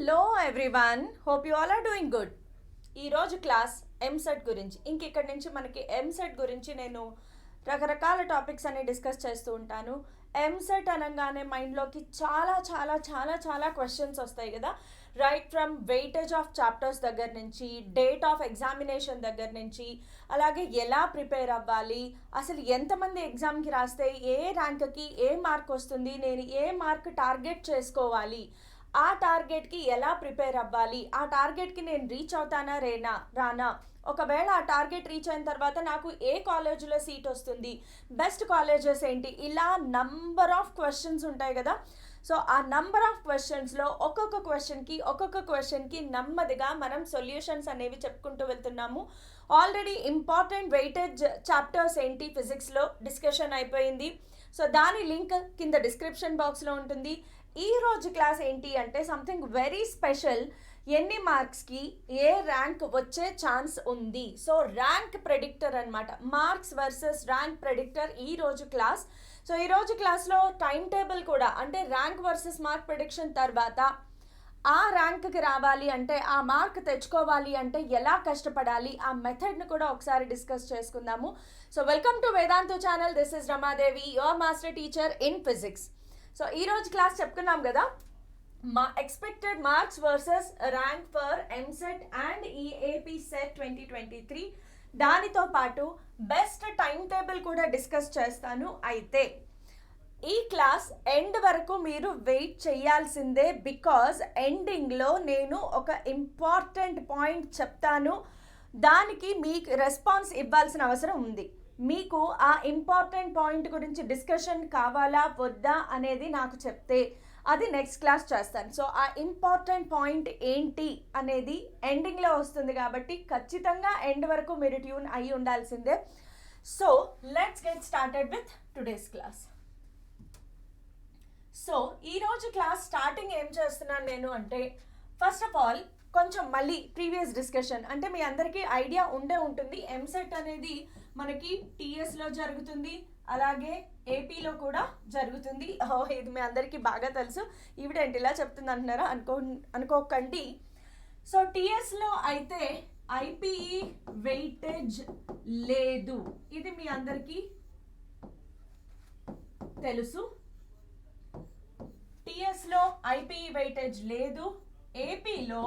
Hello everyone, hope you all are doing good. ఈరోజు class EAMCET గురించి. ఇక్కడ నుంచి మనకి ఎంసెట్ గురించి నేను రకరకాల టాపిక్స్ అన్ని డిస్కస్ చేస్తూ ఉంటాను. ఎంసెట్ అనగానే మైండ్లోకి చాలా చాలా చాలా చాలా క్వశ్చన్స్ వస్తాయి కదా. Right from weightage of chapters దగ్గర నుంచి, డేట్ ఆఫ్ ఎగ్జామినేషన్ దగ్గర నుంచి, అలాగే ఎలా ప్రిపేర్ అవ్వాలి, అసలు ఎంతమంది ఎగ్జామ్కి రాస్తే ఏ ర్యాంక్కి ఏ మార్క్ వస్తుంది, నేను ఏ మార్క్ టార్గెట్ చేసుకోవాలి, ఆ టార్గెట్కి ఎలా ప్రిపేర్ అవ్వాలి, ఆ టార్గెట్కి నేను రీచ్ అవుతానా రానా, ఒకవేళ ఆ టార్గెట్ రీచ్ అయిన తర్వాత నాకు ఏ కాలేజీలో సీట్ వస్తుంది, బెస్ట్ కాలేజెస్ ఏంటి, ఇలా నంబర్ ఆఫ్ క్వశ్చన్స్ ఉంటాయి కదా. సో ఆ నంబర్ ఆఫ్ క్వశ్చన్స్లో ఒక్కొక్క క్వశ్చన్కి నెమ్మదిగా మనం సొల్యూషన్స్ అనేవి చెప్పుకుంటూ వెళ్తున్నాము. ఆల్రెడీ ఇంపార్టెంట్ వెయిటేజ్ చాప్టర్స్ ఏంటి ఫిజిక్స్లో డిస్కషన్ అయిపోయింది. సో దాని లింక్ కింద డిస్క్రిప్షన్ బాక్స్లో ఉంటుంది. ఈ రోజు క్లాస్ ఏంటి అంటే సంథింగ్ వెరీ స్పెషల్. ఎన్ని మార్క్స్కి ఏ ర్యాంక్ వచ్చే ఛాన్స్ ఉంది, సో ర్యాంక్ ప్రెడిక్టర్ అనమాట. మార్క్స్ వర్సెస్ ర్యాంక్ ప్రెడిక్టర్ ఈరోజు క్లాస్. సో ఈరోజు క్లాస్లో టైం టేబుల్ కూడా, అంటే ర్యాంక్ వర్సెస్ మార్క్ ప్రెడిక్షన్ తర్వాత ఆ ర్యాంక్కి రావాలి అంటే, ఆ మార్క్ తెచ్చుకోవాలి అంటే ఎలా కష్టపడాలి, ఆ మెథడ్ని కూడా ఒకసారి డిస్కస్ చేసుకుందాము. So welcome to Vedantu channel. This is Ramadevi, your master teacher in physics. So ఈరోజు క్లాస్ చెప్పుకున్నాం కదా, expected marks versus rank for EAMCET and EAP set 2023. దానితో పాటు బెస్ట్ టైం టేబుల్ కూడా డిస్కస్ చేస్తాను. అయితే ఈ క్లాస్ ఎండ్ వరకు మీరు వెయిట్ చేయాల్సిందే, బికాజ్ ఎండింగ్లో నేను ఒక ఇంపార్టెంట్ పాయింట్ చెప్తాను. దానికి మీకు రెస్పాన్స్ ఇవ్వాల్సిన అవసరం ఉంది. మీకు ఆ ఇంపార్టెంట్ పాయింట్ గురించి డిస్కషన్ కావాలా వద్దా అనేది నాకు చెప్తే అది నెక్స్ట్ క్లాస్ చేస్తాను. సో ఆ ఇంపార్టెంట్ పాయింట్ ఏంటి అనేది ఎండింగ్లో వస్తుంది, కాబట్టి ఖచ్చితంగా ఎండ్ వరకు మీరు ట్యూన్ అయ్యి ఉండాల్సిందే. So let's get started with today's class. So ఈరోజు క్లాస్ స్టార్టింగ్ ఏం చేస్తున్నాను నేను అంటే, ఫస్ట్ ఆఫ్ ఆల్ కొంచెం మళ్ళీ ప్రీవియస్ డిస్కషన్, అంటే మీ అందరికీ ఐడియా ఉండే ఉంటుంది. ఎంసెట్ అనేది మనకి టీఎస్లో జరుగుతుంది, అలాగే ఏపీలో కూడా జరుగుతుంది. ఇది మీ అందరికీ బాగా తెలుసు. ఈవిడేంటి ఇలా చెప్తుంది అంటున్నారా అనుకోకండి. సో టీఎస్లో అయితే ఐపీఈ వెయిటేజ్ లేదు, ఇది మీ అందరికీ తెలుసు. టీఎస్లో ఐపీఈ వెయిటేజ్ లేదు. ఏపీలో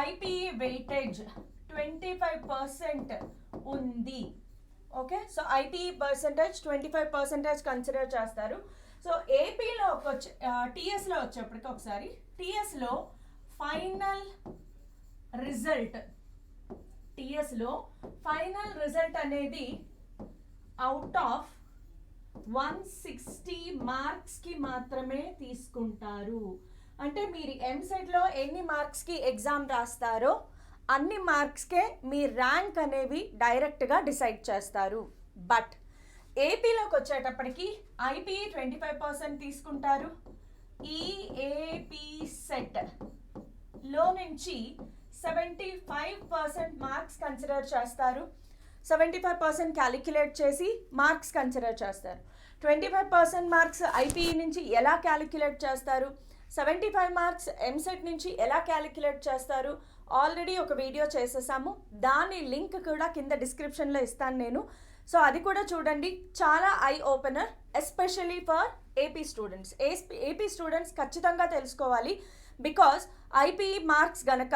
ఐపీఈ వెయిటేజ్ 25% ఉంది. Okay, so IPE percentage 25% consider చేస్తారు. సో ఏపీలో టీఎస్లో వచ్చేప్పటికి ఒకసారి టీఎస్లో ఫైనల్ రిజల్ట్ అనేది అవుట్ ఆఫ్ 160 మార్క్స్కి మాత్రమే తీసుకుంటారు. అంటే మీరు ఎంసెట్లో ఎన్ని మార్క్స్కి ఎగ్జామ్ రాస్తారో అన్ని మార్క్స్కే మీ ర్యాంక్ అనేవి డైరెక్ట్గా డిసైడ్ చేస్తారు. బట్ ఏపీలోకి వచ్చేటప్పటికి ఐపీఈ 25% తీసుకుంటారు. ఈఏపీ సెట్లో నుంచి 75% మార్క్స్ కన్సిడర్ చేస్తారు. 75% క్యాలిక్యులేట్ చేసి మార్క్స్ కన్సిడర్ చేస్తారు. 25% మార్క్స్ ఐపీఈ నుంచి ఎలా క్యాలిక్యులేట్ చేస్తారు, 75 మార్క్స్ ఎంసెట్ నుంచి ఎలా క్యాలిక్యులేట్ చేస్తారు, ఆల్రెడీ ఒక వీడియో చేసేసాము. దాని లింక్ కూడా కింద డిస్క్రిప్షన్లో ఇస్తాను నేను. సో అది కూడా చూడండి, చాలా eye opener, especially for AP students. AP students ఖచ్చితంగా తెలుసుకోవాలి, బికాస్ ఐపీఈ మార్క్స్ గనక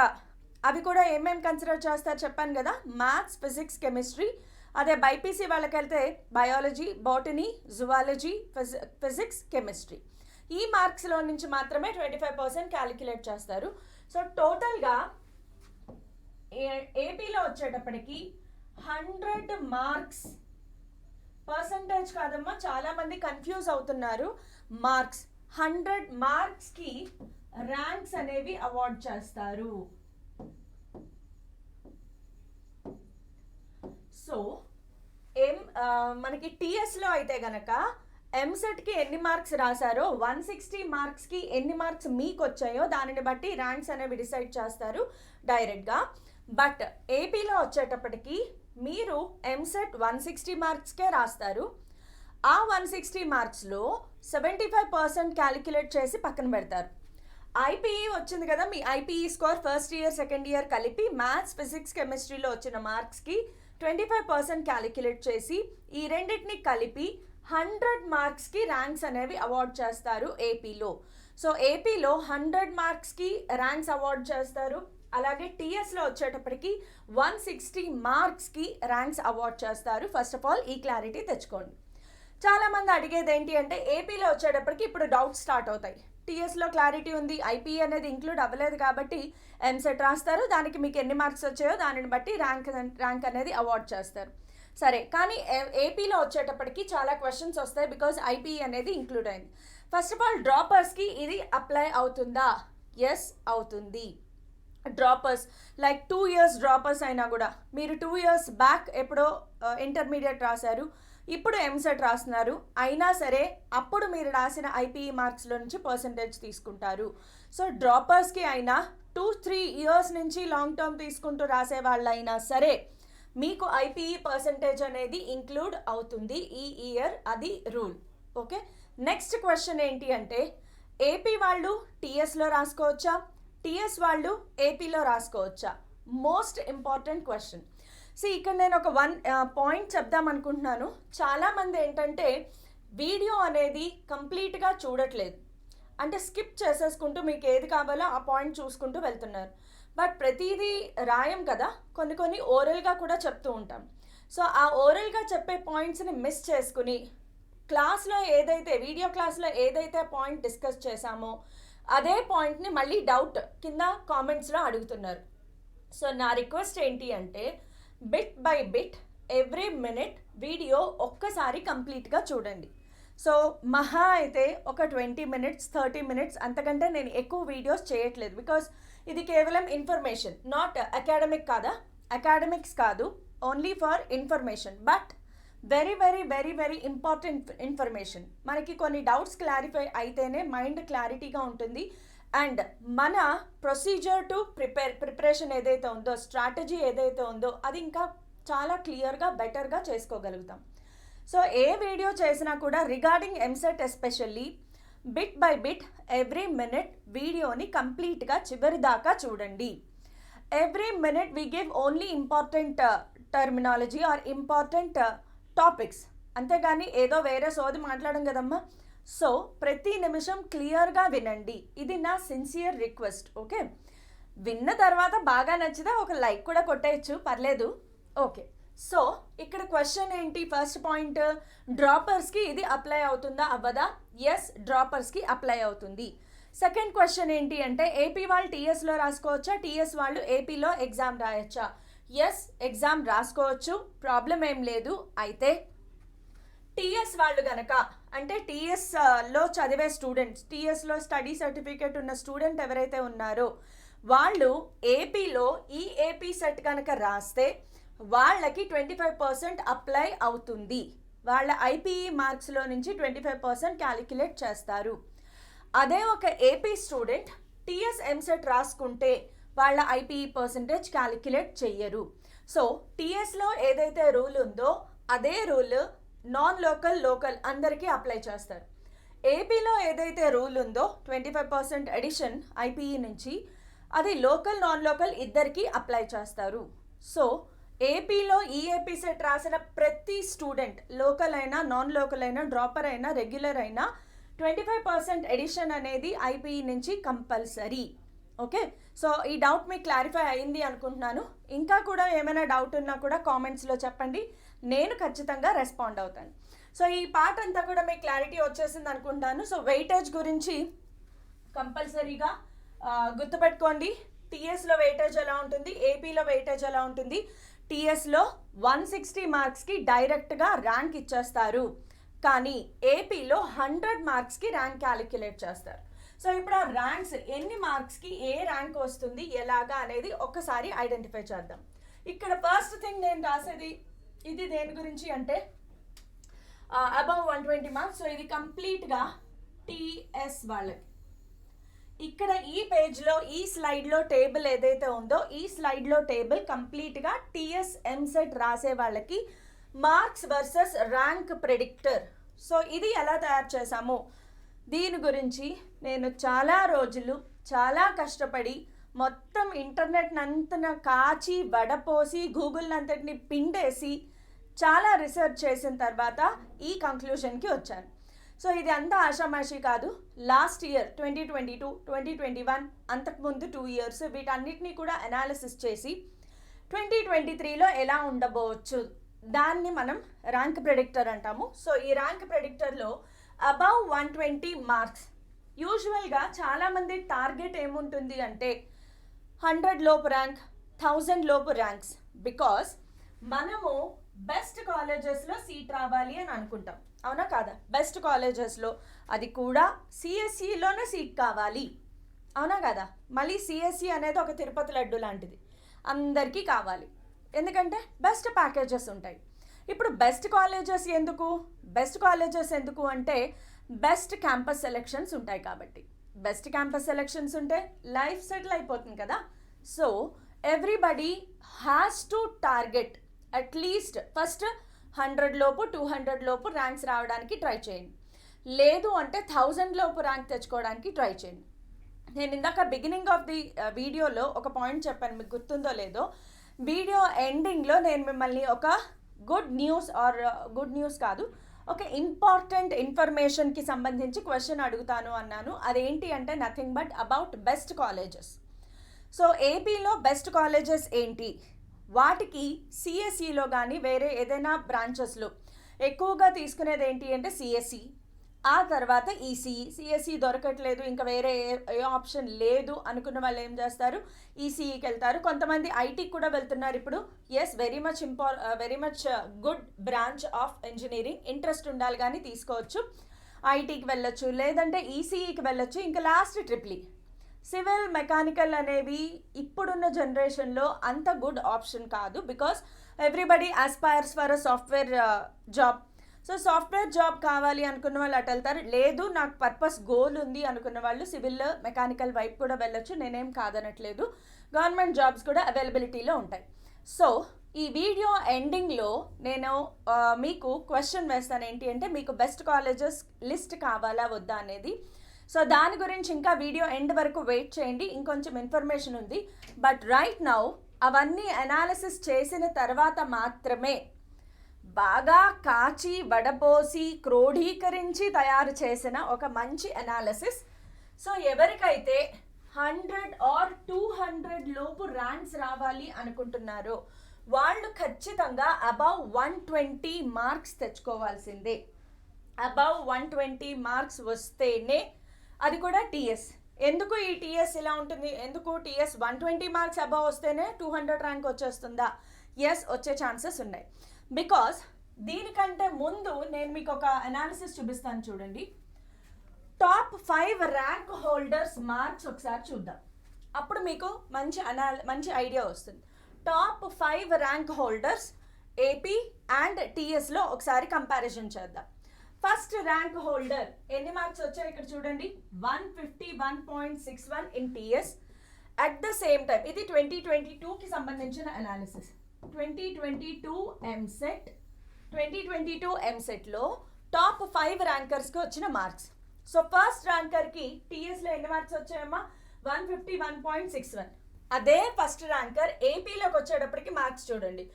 అవి కూడా ఏమేమి కన్సిడర్ చేస్తారు చెప్పాను కదా, మ్యాథ్స్, ఫిజిక్స్, కెమిస్ట్రీ. అదే బైపీసీ వాళ్ళకైతే biology, botany, zoology, physics, chemistry. ఈ మార్క్స్లో నుంచి మాత్రమే 25% క్యాలిక్యులేట్ చేస్తారు. సో టోటల్గా ఏపీలో వచ్చేటప్పటికి 100 మార్క్స్, పర్సంటేజ్ కాదమ్మా, చాలామంది కన్ఫ్యూజ్ అవుతున్నారు. మార్క్స్ 100 మార్క్స్కి ర్యాంక్స్ అనేవి అవార్డ్ చేస్తారు. సో మనకి టీఎస్లో అయితే గనక ఎంసెట్కి ఎన్ని మార్క్స్ రాశారో 160 మార్క్స్కి ఎన్ని మార్క్స్ మీకు వచ్చాయో దానిని బట్టి ర్యాంక్స్ అనేవి డిసైడ్ చేస్తారు డైరెక్ట్గా. బట్ ఏపీలో వచ్చేటప్పటికి మీరు ఎంసెట్ 160 మార్క్స్కే రాస్తారు. ఆ 160 మార్క్స్లో 75% క్యాలిక్యులేట్ చేసి పక్కన పెడతారు. ఐపీఈ వచ్చింది కదా, మీ IPE score first year second year కలిపి మ్యాథ్స్ ఫిజిక్స్ కెమిస్ట్రీలో వచ్చిన మార్క్స్కి 25% క్యాలిక్యులేట్ చేసి ఈ రెండింటిని కలిపి 100 మార్క్స్కి ర్యాంక్స్ అనేవి అవార్డ్ చేస్తారు ఏపీలో. సో ఏపీలో 100 మార్క్స్కి ర్యాంక్స్ అవార్డ్ చేస్తారు. అలాగే టీఎస్లో వచ్చేటప్పటికి 160 మార్క్స్కి ర్యాంక్స్ అవార్డ్ చేస్తారు. ఫస్ట్ ఆఫ్ ఆల్ ఈ క్లారిటీ తెచ్చుకోండి. చాలామంది అడిగేది ఏంటి అంటే ఏపీలో వచ్చేటప్పటికి ఇప్పుడు డౌట్స్ స్టార్ట్ అవుతాయి. టీఎస్లో క్లారిటీ ఉంది, ఐపీఈ అనేది ఇంక్లూడ్ అవ్వలేదు కాబట్టి ఎంసెట్ రాస్తారు, దానికి మీకు ఎన్ని మార్క్స్ వచ్చాయో దానిని బట్టి ర్యాంక్ అనేది అవార్డ్ చేస్తారు. సరే, కానీ ఏపీలో వచ్చేటప్పటికి చాలా క్వశ్చన్స్ వస్తాయి బికాజ్ ఐపీఈ అనేది ఇంక్లూడ్ అయింది. ఫస్ట్ ఆఫ్ ఆల్ డ్రాపర్స్కి ఇది అప్లై అవుతుందా? ఎస్ అవుతుంది. డ్రాపర్స్ లైక్ 2 years డ్రాపర్స్ అయినా కూడా మీరు 2 years బ్యాక్ ఎప్పుడో ఇంటర్మీడియట్ రాశారు, ఇప్పుడు ఎంసెట్ రాస్తున్నారు, అయినా సరే అప్పుడు మీరు రాసిన ఐపీఈ మార్క్స్లో నుంచి పర్సంటేజ్ తీసుకుంటారు. సో డ్రాపర్స్కి అయినా 2-3 years నుంచి లాంగ్ టర్మ్ తీసుకుంటూ రాసే వాళ్ళైనా సరే మీకు ఐపీఈ పర్సంటేజ్ అనేది ఇంక్లూడ్ అవుతుంది ఈ ఇయర్, అది రూల్. ఓకే, నెక్స్ట్ క్వశ్చన్ ఏంటి అంటే ఏపీ వాళ్ళు టీఎస్లో రాసుకోవచ్చా, టీఎస్ వాళ్ళు ఏపీలో రాసుకోవచ్చా? Most important question. సో ఇక్కడ నేను ఒక పాయింట్ చెప్దాం అనుకుంటున్నాను. చాలామంది ఏంటంటే వీడియో అనేది కంప్లీట్గా చూడట్లేదు, అంటే స్కిప్ చేసేసుకుంటూ మీకు ఏది కావాలో ఆ పాయింట్ చూసుకుంటూ వెళ్తున్నారు. బట్ ప్రతిదీ రాయం కదా, కొన్ని ఓరల్గా కూడా చెప్తూ ఉంటాం. సో ఆ ఓరల్గా చెప్పే పాయింట్స్ని మిస్ చేసుకుని క్లాస్లో ఏదైతే వీడియో క్లాస్లో ఏదైతే పాయింట్ డిస్కస్ చేశామో అదే పాయింట్ని మళ్ళీ డౌట్ కింద కామెంట్స్లో అడుగుతున్నారు. సో నా రిక్వెస్ట్ ఏంటి అంటే bit by bit every minute video ఒక్కసారి కంప్లీట్గా చూడండి. సో మహా అయితే ఒక 20 minutes 30 minutes, అంతకంటే నేను ఎక్కువ వీడియోస్ చేయట్లేదు బికాస్ ఇది కేవలం ఇన్ఫర్మేషన్, నాట్ అకాడమిక్ కాదా, అకాడమిక్స్ కాదు, only for information. But very very very very important information. మనకి కొన్ని డౌట్స్ క్లారిఫై అయితేనే మైండ్ క్లారిటీగా ఉంటుంది అండ్ మన ప్రొసీజర్ టు ప్రిపరేషన్ ఏదైతే ఉందో, స్ట్రాటజీ ఏదైతే ఉందో అది ఇంకా చాలా క్లియర్గా బెటర్గా చేసుకోగలుగుతాం. సో ఏ వీడియో చేసినా కూడా regarding EAMCET especially bit by bit every minute వీడియోని కంప్లీట్గా చివరి దాకా చూడండి. Every minute we give only important terminology or important topics, అంతేగాని ఏదో వేరే సోది మాట్లాడడం కదమ్మా. సో ప్రతి నిమిషం క్లియర్గా వినండి, ఇది నా సిన్సియర్ రిక్వెస్ట్. ఓకే, విన్న తర్వాత బాగా నచ్చితే ఒక లైక్ కూడా కొట్టేయచ్చు, పర్లేదు. ఓకే, సో ఇక్కడ క్వశ్చన్ ఏంటి? ఫస్ట్ పాయింట్, డ్రాపర్స్కి ఇది అప్లై అవుతుందా అవ్వదా? ఎస్, డ్రాపర్స్కి అప్లై అవుతుంది. సెకండ్ క్వశ్చన్ ఏంటి అంటే ఏపీ వాళ్ళు టీఎస్లో రాసుకోవచ్చా, టీఎస్ వాళ్ళు ఏపీలో ఎగ్జామ్ రాయొచ్చా? ఎస్, ఎగ్జామ్ రాసుకోవచ్చు, ప్రాబ్లం ఏం లేదు. అయితే టీఎస్ వాళ్ళు గనక, అంటే టీఎస్లో చదివే స్టూడెంట్స్, టీఎస్లో స్టడీ సర్టిఫికేట్ ఉన్న స్టూడెంట్ ఎవరైతే ఉన్నారో వాళ్ళు ఏపీలో ఈ ఏపీ సెట్ కనుక రాస్తే వాళ్ళకి 25% అప్లై అవుతుంది. వాళ్ళ ఐపీఈ మార్క్స్లో నుంచి 25% క్యాలిక్యులేట్ చేస్తారు. అదే ఒక ఏపీ స్టూడెంట్ టీఎస్ ఎంసెట్ రాసుకుంటే వాళ్ళ ఐపీఈ పర్సంటేజ్ క్యాలిక్యులేట్ చెయ్యరు. సో టీఎస్లో ఏదైతే రూల్ ఉందో అదే రూల్ నాన్ లోకల్ లోకల్ అందరికీ అప్లై చేస్తారు. ఏపీలో ఏదైతే రూల్ ఉందో 25% ఎడిషన్ ఐపీఈ నుంచి, అది లోకల్ నాన్ లోకల్ ఇద్దరికీ అప్లై చేస్తారు. సో ఏపీలో ఈఏపీ సెట్ రాసిన ప్రతి స్టూడెంట్, లోకల్ అయినా నాన్ లోకల్ అయినా డ్రాపర్ అయినా రెగ్యులర్ అయినా 25% ఎడిషన్ అనేది ఐపీఈ నుంచి కంపల్సరీ. ఓకే, సో ఈ డౌట్ మీకు క్లారిఫై అయింది అనుకుంటున్నాను. ఇంకా కూడా ఏమైనా డౌట్ ఉన్నా కూడా కామెంట్స్లో చెప్పండి, నేను ఖచ్చితంగా రెస్పాండ్ అవుతాను. సో ఈ పార్ట్ అంతా కూడా మీకు క్లారిటీ వచ్చేసింది అనుకుంటాను. సో వెయిటేజ్ గురించి కంపల్సరీగా గుర్తుపెట్టుకోండి. టీఎస్లో వెయిటేజ్ ఎలా ఉంటుంది, ఏపీలో వెయిటేజ్ ఎలా ఉంటుంది. టీఎస్లో 160 మార్క్స్కి డైరెక్ట్గా ర్యాంక్ ఇచ్చేస్తారు, కానీ ఏపీలో 100 మార్క్స్కి ర్యాంక్ క్యాలిక్యులేట్ చేస్తారు. సో ఇప్పుడు ఆ ర్యాంక్స్ ఎన్ని మార్క్స్కి ఏ ర్యాంక్ వస్తుంది ఎలాగా అనేది ఒక్కసారి ఐడెంటిఫై చేద్దాం. ఇక్కడ ఫస్ట్ థింగ్ నేను రాసేది ఇది దేని గురించి అంటే అబౌవ్ 120 మార్క్స్. సో ఇది కంప్లీట్గా టీఎస్ వాళ్ళకి. ఇక్కడ ఈ పేజ్లో ఈ స్లైడ్లో టేబుల్ ఏదైతే ఉందో ఈ స్లైడ్లో టేబుల్ కంప్లీట్గా టీఎస్ ఎంసెట్ రాసే వాళ్ళకి marks versus rank predictor. So ఇది ఎలా తయారు చేశాము దీని గురించి నేను చాలా రోజులు చాలా కష్టపడి మొత్తం ఇంటర్నెట్ అంతన కాచి వడపోసి గూగుల్ అంతటిని పిండేసి చాలా రీసెర్చ్ చేసిన తర్వాత ఈ కంక్లూషన్కి వచ్చాను. సో ఇది అంతా ఆషామాషి కాదు. లాస్ట్ ఇయర్ 2022, 2021, అంతకుముందు 2 years వీటన్నిటినీ కూడా అనాలిసిస్ చేసి 2023లో ఎలా ఉండబోవచ్చు దాన్ని మనం ర్యాంక్ ప్రెడిక్టర్ అంటాము. సో ఈ ర్యాంక్ ప్రెడిక్టర్లో అబౌవ్ 120 మార్క్స్. యూజువల్గా చాలామంది టార్గెట్ ఏముంటుంది అంటే 100 లోపు ర్యాంక్, 1000 లోపు ర్యాంక్స్. బికాస్ మనము బెస్ట్ కాలేజెస్లో సీట్ రావాలి అని అనుకుంటాం, అవునా కాదా? బెస్ట్ కాలేజెస్లో, అది కూడా సిఎస్సిలోనే సీట్ కావాలి, అవునా కదా? మళ్ళీ సిఎస్సి అనేది ఒక తిరుపతి లడ్డు లాంటిది, అందరికీ కావాలి. ఎందుకంటే బెస్ట్ ప్యాకేజెస్ ఉంటాయి. ఇప్పుడు బెస్ట్ కాలేజెస్ ఎందుకు అంటే బెస్ట్ క్యాంపస్ సెలెక్షన్స్ ఉంటాయి కాబట్టి. బెస్ట్ క్యాంపస్ సెలెక్షన్స్ ఉంటే లైఫ్ సెటిల్ అయిపోతుంది కదా. So everybody has to target at least first 100 లోపు 200 లోపు ర్యాంక్స్ రావడానికి ట్రై చేయండి. లేదు అంటే 1000 లోపు ర్యాంక్ తెచ్చుకోవడానికి ట్రై చేయండి. నేను ఇందాక బిగినింగ్ ఆఫ్ ది వీడియోలో ఒక పాయింట్ చెప్పాను, మీకు గుర్తుందో లేదో. వీడియో ఎండింగ్లో నేను మిమ్మల్ని ఒక గుడ్ న్యూస్ కాదు, ఒక ఇంపార్టెంట్ ఇన్ఫర్మేషన్కి సంబంధించి క్వశ్చన్ అడుగుతాను అన్నాను. అదేంటి అంటే nothing but about best colleges. So ఏపీలో బెస్ట్ కాలేజెస్ ఏంటి, వాటికి సిఎస్సిలో కానీ వేరే ఏదైనా బ్రాంచెస్లో ఎక్కువగా తీసుకునేది ఏంటి అంటే సిఎస్సి, ఆ తర్వాత ఈసీఈ. సిఎస్సి దొరకట్లేదు, ఇంకా వేరే ఏ ఆప్షన్ లేదు అనుకున్న వాళ్ళు ఏం చేస్తారు, ఈసీఈకి వెళ్తారు. కొంతమంది ఐటీకి కూడా వెళ్తున్నారు ఇప్పుడు. Yes, very much good branch of engineering. Interest ఉండాలి కానీ తీసుకోవచ్చు. ఐటీకి వెళ్ళొచ్చు, లేదంటే ఈసీఈకి వెళ్ళొచ్చు. ఇంకా last triple E. Civil, mechanical అనేవి ఇప్పుడున్న జనరేషన్లో అంత గుడ్ ఆప్షన్ కాదు. Because everybody aspires for a software job. So software job కావాలి అనుకున్న వాళ్ళు అటు వెళ్తారు. లేదు, నాకు పర్పస్ గోల్ ఉంది అనుకున్న వాళ్ళు సివిల్, మెకానికల్ వైపు కూడా వెళ్ళొచ్చు. నేనేం కాదనట్లేదు. గవర్నమెంట్ జాబ్స్ కూడా అవైలబిలిటీలో ఉంటాయి. సో ఈ వీడియో ఎండింగ్లో నేను మీకు క్వశ్చన్ వేస్తాను, ఏంటి అంటే మీకు బెస్ట్ కాలేజెస్ లిస్ట్ కావాలా వద్దా అనేది. సో దాని గురించి ఇంకా వీడియో ఎండ్ వరకు వెయిట్ చేయండి, ఇంకొంచెం ఇన్ఫర్మేషన్ ఉంది. బట్ రైట్ నౌ అవన్నీ అనాలిసిస్ చేసిన తర్వాత మాత్రమే, బాగా కాచి వడపోసి క్రోడీకరించి తయారు చేసిన ఒక మంచి అనాలిసిస్. సో ఎవరికైతే 100 or 200 లోపు ర్యాంక్స్ రావాలి అనుకుంటున్నారో వాళ్ళు ఖచ్చితంగా అబౌవ్ 120 మార్క్స్ తెచ్చుకోవాల్సిందే. అబౌవ్ 120 మార్క్స్ వస్తేనే, అది కూడా టీఎస్. ఎందుకు ఈ టీఎస్ ఇలా ఉంటుంది, ఎందుకు టీఎస్ 120 మార్క్స్ అబౌవ్ వస్తేనే 200 ర్యాంక్ వచ్చేస్తుందా? ఎస్, వచ్చే ఛాన్సెస్ ఉన్నాయి. బికాస్ దీనికంటే ముందు నేను మీకు ఒక అనాలిసిస్ చూపిస్తాను, చూడండి. టాప్ 5 ర్యాంక్ హోల్డర్స్ మార్క్స్ ఒకసారి చూద్దాం, అప్పుడు మీకు మంచి ఐడియా వస్తుంది. Top 5 rank holders AP and టీఎస్లో ఒకసారి కంపారిజన్ చేద్దాం. ఫస్ట్ ర్యాంక్ హోల్డర్ ఎన్ని మార్క్స్ వచ్చాయి ఇక్కడ చూడండి, 151.61 in TS. At the same time ఇది 2022కి సంబంధించిన అనాలిసిస్. 2022 ఎంసెట్లో టాప్ 5 ర్యాంకర్స్కి వచ్చిన మార్క్స్. సో ఫస్ట్ ర్యాంకర్కి టీఎస్లో ఎన్ని మార్క్స్ వచ్చాయమ్మా, 151.61. అదే ఫస్ట్ ర్యాంకర్ ఏపీలోకి వచ్చేటప్పటికి మార్క్స్ చూడండి,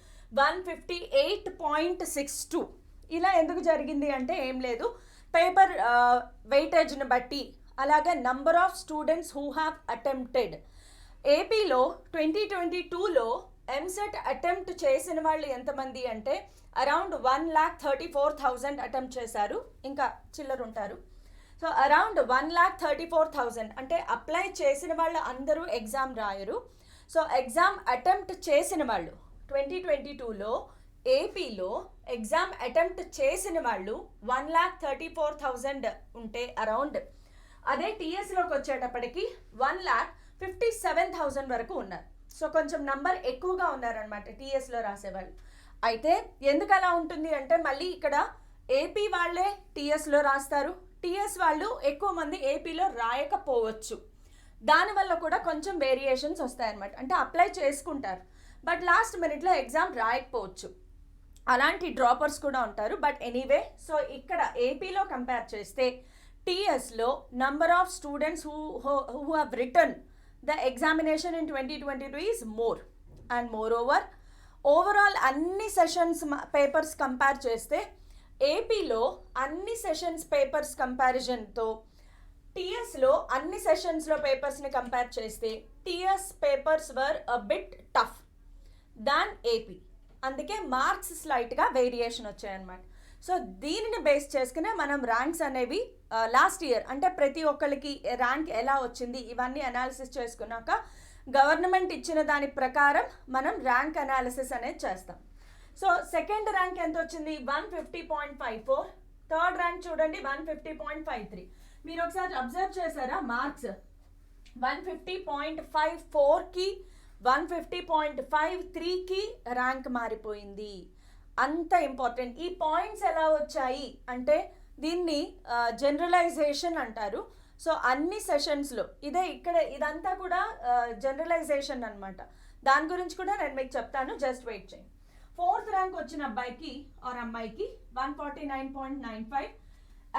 158.62. ఇలా ఎందుకు జరిగింది అంటే ఏం లేదు, పేపర్ వెయిటేజ్ని బట్టి, అలాగే number of students who have attempted. ఏపీలో 2022లో ఎంసెట్ అటెంప్ట్ చేసిన వాళ్ళు ఎంతమంది అంటే అరౌండ్ 1,34,000 అటెంప్ట్ చేశారు, ఇంకా చిల్లర ఉంటారు. సో అరౌండ్ 1,34,000 అంటే అప్లై చేసిన వాళ్ళు అందరూ ఎగ్జామ్ రాయరు. సో ఎగ్జామ్ అటెంప్ట్ చేసిన వాళ్ళు 2022లో ఏపీలో ఎగ్జామ్ అటెంప్ట్ చేసిన వాళ్ళు 1,34,000 ఉంటే అరౌండ్, అదే టీఎస్లోకి వచ్చేటప్పటికి 1,57,000 వరకు ఉన్నారు. సో కొంచెం నంబర్ ఎక్కువగా ఉన్నారనమాట టీఎస్లో రాసేవాళ్ళు. అయితే ఎందుకు అలా ఉంటుంది అంటే మళ్ళీ ఇక్కడ ఏపీ వాళ్ళే టీఎస్లో రాస్తారు, టీఎస్ వాళ్ళు ఎక్కువ మంది ఏపీలో రాయకపోవచ్చు. దానివల్ల కూడా కొంచెం వేరియేషన్స్ వస్తాయన్నమాట. అంటే అప్లై చేసుకుంటారు బట్ లాస్ట్ మినిట్లో ఎగ్జామ్ రాయకపోవచ్చు, అలాంటి డ్రాపర్స్ కూడా ఉంటారు. బట్ ఎనీవే, సో ఇక్కడ ఏపీలో కంపేర్ చేస్తే టీఎస్లో number of students who have written the examination in 2022 is more. And more overall అన్ని సెషన్స్ పేపర్స్ కంపేర్ చేస్తే ఏపీలో అన్ని సెషన్స్ పేపర్స్ కంపారిజన్తో టీఎస్లో అన్ని సెషన్స్లో పేపర్స్ని కంపేర్ చేస్తే TS papers were a bit tough than AP. అందుకే మార్క్స్ స్లైట్గా వేరియేషన్ వచ్చాయన్నమాట. సో దీనిని బేస్ చేసుకునే మనం ర్యాంక్స్ అనేవి లాస్ట్ ఇయర్ అంటే ప్రతి ఒక్కరికి ర్యాంక్ ఎలా వచ్చింది ఇవన్నీ అనాలిసిస్ చేసుకున్నాక గవర్నమెంట్ ఇచ్చిన దాని ప్రకారం మనం ర్యాంక్ అనాలిసిస్ అనేది చేస్తాం. సో సెకండ్ ర్యాంక్ ఎంత వచ్చింది 150.54. థర్డ్ ర్యాంక్ చూడండి 150.53. మీరు ఒకసారి అబ్జర్వ్ చేశారా మార్క్స్ 150.54కి 150.53కి ర్యాంక్ మారిపోయింది. అంత ఇంపార్టెంట్. ఈ పాయింట్స్ ఎలా వచ్చాయి అంటే దీన్ని జనరలైజేషన్ అంటారు. సో అన్ని సెషన్స్లో ఇదంతా కూడా జనరలైజేషన్ అనమాట. దాని గురించి కూడా నేను మీకు చెప్తాను, జస్ట్ వెయిట్ చేయండి. ఫోర్త్ ర్యాంక్ వచ్చిన అబ్బాయికి ఆర్ అమ్మాయికి 149.95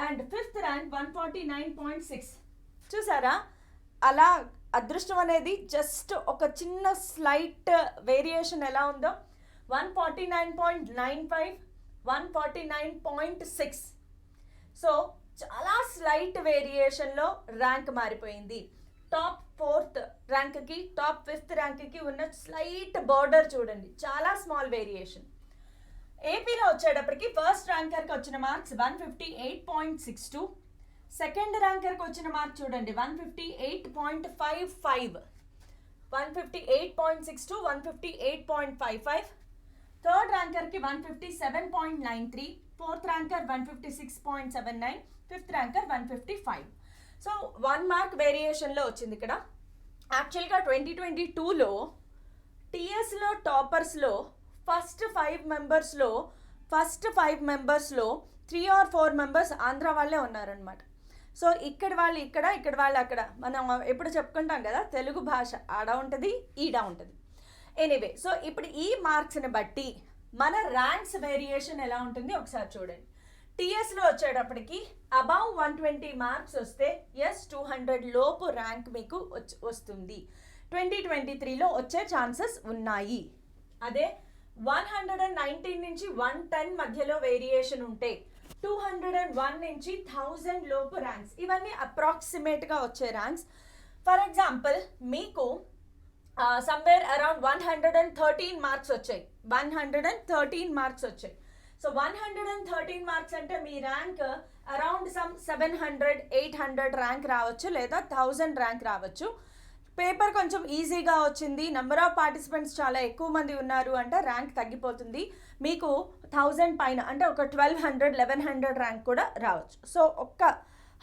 అండ్ ఫిఫ్త్ ర్యాంక్ 149.6. చూసారా అలా అదృష్టం అనేది జస్ట్ ఒక చిన్న స్లైట్ వేరియేషన్ ఎలా ఉందో. 149.95 149.6. సో చాలా స్లైట్ వేరియేషన్లో ర్యాంక్ మారిపోయింది. టాప్ ఫోర్త్ ర్యాంక్కి టాప్ ఫిఫ్త్ ర్యాంక్కి ఉన్న స్లైట్ బార్డర్ చూడండి, చాలా స్మాల్ వేరియేషన్. ఏపీలో వచ్చేటప్పటికి ఫస్ట్ ర్యాంకర్కి వచ్చిన మార్క్స్ 158.62. సెకండ్ ర్యాంకర్కి వచ్చిన మార్క్స్ చూడండి 158.55. 158.62 158.55. థర్డ్ ర్యాంకర్కి 157.93. Fourth ranker 156.79. Fifth ranker 155. So 1 mark వేరియేషన్లో వచ్చింది ఇక్కడ. యాక్చువల్గా 2022లో టీఎస్లో టాపర్స్లో ఫస్ట్ 5 మెంబర్స్లో 3 or 4 మెంబర్స్ ఆంధ్ర వాళ్ళే ఉన్నారనమాట. సో ఇక్కడ వాళ్ళు ఇక్కడ వాళ్ళు అక్కడ. మనం ఎప్పుడు చెప్పుకుంటాం కదా తెలుగు భాష ఆడ ఉంటుంది ఈడ ఉంటుంది. ఎనీవే, సో ఇప్పుడు ఈ మార్క్స్ని బట్టి మన ర్యాంక్స్ వేరియేషన్ ఎలా ఉంటుంది ఒకసారి చూడండి. టీఎస్లో వచ్చేటప్పటికి అబౌవ్ 120 మార్క్స్ వస్తే 200 లోపు ర్యాంక్ మీకు వస్తుంది. 2023లో వచ్చే ఛాన్సెస్ ఉన్నాయి. అదే 119 నుంచి 110 మధ్యలో వేరియేషన్ ఉంటే 201 నుంచి 1000 లోపు ర్యాంక్స్. ఇవన్నీ అప్రాక్సిమేట్గా వచ్చే ర్యాంక్స్. ఫర్ ఎగ్జాంపుల్ మీకు సమ్వేర్ అరౌండ్ 113 మార్క్స్ వచ్చాయి. 113 మార్క్స్ వచ్చాయి. సో 113 మార్క్స్ అంటే మీ ర్యాంక్ అరౌండ్ 700-800 ర్యాంక్ రావచ్చు, లేదా 1000 ర్యాంక్ రావచ్చు. పేపర్ కొంచెం ఈజీగా వచ్చింది, నెంబర్ ఆఫ్ పార్టిసిపెంట్స్ చాలా ఎక్కువ మంది ఉన్నారు అంటే ర్యాంక్ తగ్గిపోతుంది. మీకు 1000 పైన అంటే ఒక 1200-1100 ర్యాంక్ కూడా రావచ్చు. సో ఒక్క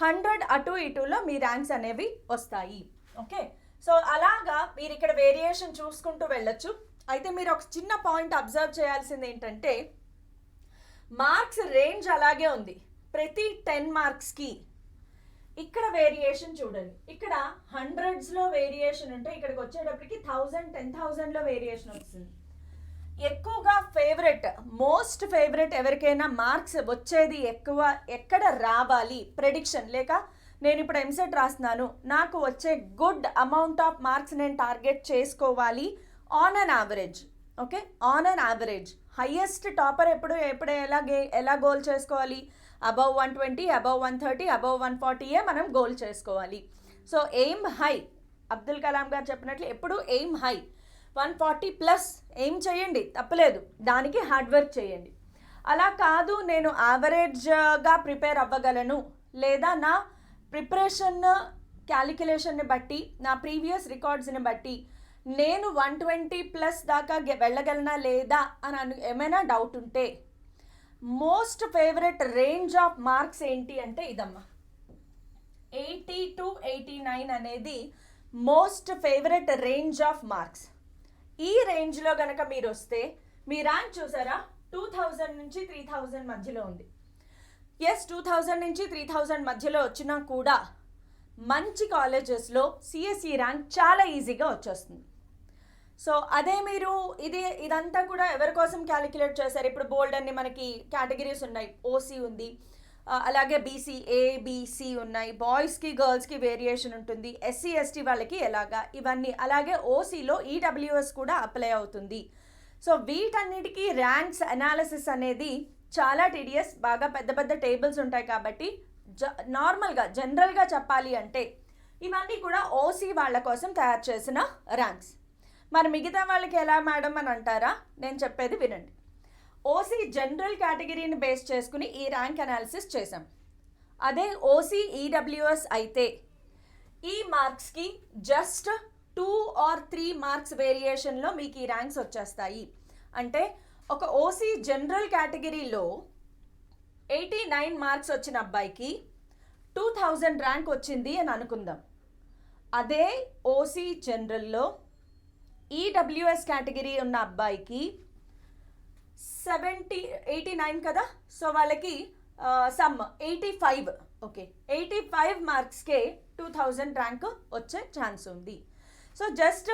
100 అటు ఇటులో మీ ర్యాంక్స్ అనేవి వస్తాయి. ఓకే, సో అలాగా మీరు ఇక్కడ వేరియేషన్ చూసుకుంటూ వెళ్ళొచ్చు. అయితే మీరు ఒక చిన్న పాయింట్ అబ్జర్వ్ చేయాల్సింది ఏంటంటే మార్క్స్ రేంజ్ అలాగే ఉంది. ప్రతి 10 మార్క్స్కి ఇక్కడ వేరియేషన్ చూడండి. ఇక్కడ 100స్లో వేరియేషన్ ఉంటే ఇక్కడికి వచ్చేటప్పటికి 1000-10,000లో వేరియేషన్ వస్తుంది. ఎక్కువగా మోస్ట్ ఫేవరెట్ ఎవరికైనా మార్క్స్ వచ్చేది ఎక్కువ ఎక్కడ రావాలి ప్రెడిక్షన్ లేక నేను ఇప్పుడు ఎంసెట్ రాస్తున్నాను, నాకు వచ్చే గుడ్ అమౌంట్ ఆఫ్ మార్క్స్ నేను టార్గెట్ చేసుకోవాలి on an average. Okay, on an average highest topper ఎప్పుడు ఎలా గోల్ చేసుకోవాలి? అబౌవ్ 120, అబౌవ్ 130, అబౌవ్ 140 మనం గోల్ చేసుకోవాలి. So aim high. Abdul Kalam గారు చెప్పినట్లు ఎప్పుడు ఎయిమ్ హై. 140+ ఎయిమ్ చేయండి, తప్పలేదు. దానికి హార్డ్ వర్క్ చేయండి. అలా కాదు నేను యావరేజ్గా ప్రిపేర్ అవ్వగలను, లేదా నా ప్రిపరేషన్ క్యాలిక్యులేషన్ని బట్టి నా ప్రీవియస్ రికార్డ్స్ని బట్టి నేను 120+ దాకా వెళ్ళగలనా లేదా అని ఏమైనా డౌట్ ఉంటే most favourite range of marks ఏంటి అంటే ఇదమ్మా, 80 to 89 అనేది most favourite range of marks. ఈ రేంజ్లో కనుక మీరు వస్తే మీ ర్యాంక్ చూసారా 2000 నుంచి 3000 మధ్యలో ఉంది. 2000 నుంచి 3000 మధ్యలో వచ్చినా కూడా మంచి కాలేజెస్లో సిఎస్ఈ ర్యాంక్ చాలా ఈజీగా వచ్చేస్తుంది. సో అదే మీరు ఇదంతా కూడా ఎవరి కోసం క్యాలిక్యులేట్ చేశారు? ఇప్పుడు బోల్డ్ అన్ని మనకి కేటగిరీస్ ఉన్నాయి. ఓసీ ఉంది, అలాగే బీసీ ఏబిసి ఉన్నాయి, బాయ్స్కి గర్ల్స్కి వేరియేషన్ ఉంటుంది, ఎస్సీ ఎస్టీ వాళ్ళకి ఎలాగా ఇవన్నీ, అలాగే ఓసీలో ఈడబ్ల్యూఎస్ కూడా అప్లై అవుతుంది. సో వీటన్నిటికీ ర్యాంక్స్ అనాలిసిస్ అనేది చాలా టీడీఎస్, బాగా పెద్ద పెద్ద టేబుల్స్ ఉంటాయి. కాబట్టి నార్మల్గా జనరల్గా చెప్పాలి అంటే ఇవన్నీ కూడా ఓసీ వాళ్ళ కోసం తయారు చేసిన ర్యాంక్స్. మరి మిగతా వాళ్ళకి ఎలా మేడం అని అంటారా? నేను చెప్పేది వినండి. ఓసీ జనరల్ కేటగిరీని బేస్ చేసుకుని ఈ ర్యాంక్ అనాలిసిస్ చేసాం. అదే ఓసీ ఈడబ్ల్యూఎస్ అయితే ఈ మార్క్స్కి జస్ట్ 2 or 3 మార్క్స్ వేరియేషన్లో మీకు ఈ ర్యాంక్స్ వచ్చేస్తాయి. అంటే ఒక ఓసీ జనరల్ కేటగిరీలో 89 మార్క్స్ వచ్చిన అబ్బాయికి 2000 ర్యాంక్ వచ్చింది అని అనుకుందాం. అదే ఓసీ జనరల్లో ఈడబ్ల్యూఎస్ కేటగిరీ ఉన్న అబ్బాయికి 89 కదా, సో వాళ్ళకి సమ్ 85, ఓకే 85 మార్క్స్కే 2000 ర్యాంక్ వచ్చే ఛాన్స్ ఉంది. సో జస్ట్